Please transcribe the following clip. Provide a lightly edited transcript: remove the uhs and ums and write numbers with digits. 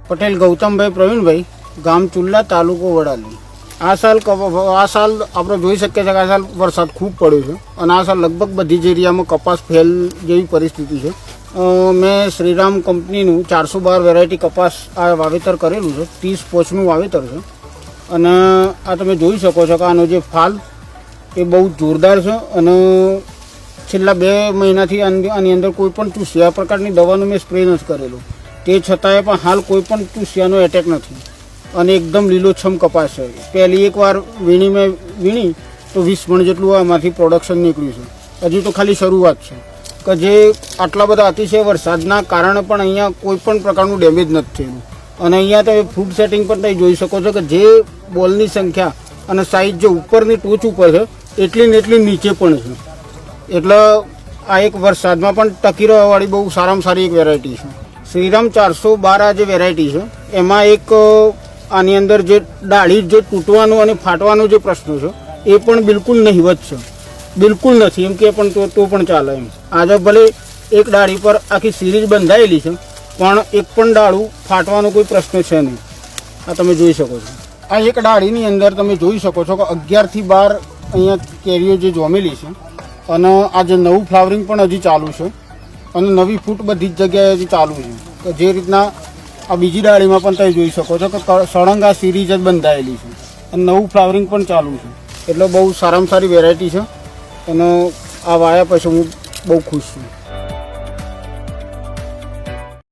પટેલ ગૌતમભાઈ પ્રવીણભાઈ, ગામ ચુલ્લા, તાલુકો વડાલી। આ સાલ આપણે જોઈ શકીએ છીએ કે આ સાલ વરસાદ ખૂબ પડ્યો છે અને આ સાલ લગભગ બધી જ એરિયામાં કપાસ ફેલ જેવી પરિસ્થિતિ છે। મેં શ્રીરામ કંપનીનું 412 વેરાયટી કપાસ આ વાવેતર કરેલું છે। 30 પોચનું વાવેતર છે અને આ તમે જોઈ શકો છો કે આનો જે ફાલ એ બહુ જોરદાર છે અને છેલ્લા 2 મહિનાથી આની અંદર કોઈ પણ ચૂસિયા પ્રકારની દવાનું મેં સ્પ્રે નથી કરેલું, તે છતાંય પણ હાલ કોઈ પણ ચૂસિયાનો એટેક નથી અને એકદમ લીલોછમ કપાસ છે। પહેલી એકવાર મેં વીણી તો 20 મણ જેટલું આમાંથી પ્રોડક્શન નીકળ્યું છે। હજી તો ખાલી શરૂઆત છે કે જે આટલા બધા અતિશય વરસાદના કારણે પણ અહીંયા કોઈ પણ પ્રકારનું ડેમેજ નથી થયું અને અહીંયા તમે ફૂડ સેટિંગ પણ તમે જોઈ શકો છો કે જે બોલની સંખ્યા અને સાઇઝ જે ઉપરની ટોચ ઉપર છે એટલી ને એટલી નીચે પણ છે, એટલે આ એક વરસાદમાં પણ ટકી રહેવાવાળી બહુ સારામાં સારી એક વેરાયટી છે। શ્રીરામ 412 આ જે વેરાયટી છે એમાં એક આની અંદર જે ડાળી જે તૂટવાનો અને ફાટવાનો જે પ્રશ્ન છે એ પણ બિલકુલ નહિવત છે, બિલકુલ નથી એમ કે પણ તો પણ ચાલે એમ। આજે ભલે એક ડાળી પર આખી સિરીઝ બંધાયેલી છે પણ એક પણ ડાળું ફાટવાનો કોઈ પ્રશ્ન છે નહીં। આ તમે જોઈ શકો છો, આ એક ડાળીની અંદર તમે જોઈ શકો છો કે 11 થી 12 અહીંયા કેરીઓ જે જોમેલી છે અને આ જે નવું ફ્લાવરિંગ પણ હજી ચાલુ છે અને નવી ફૂટ બધી જ જગ્યાએ હજી ચાલુ છે કે જે રીતના આ બીજી ડાળીમાં પણ તમે જોઈ શકો છો કે સળંગ આ સિરીઝ જ બંધાયેલી છે અને નવું ફ્લાવરિંગ પણ ચાલુ છે, એટલે બહુ સારામાં સારી વેરાયટી છે અને આ વાયા પછી હું બહુ ખુશ છું।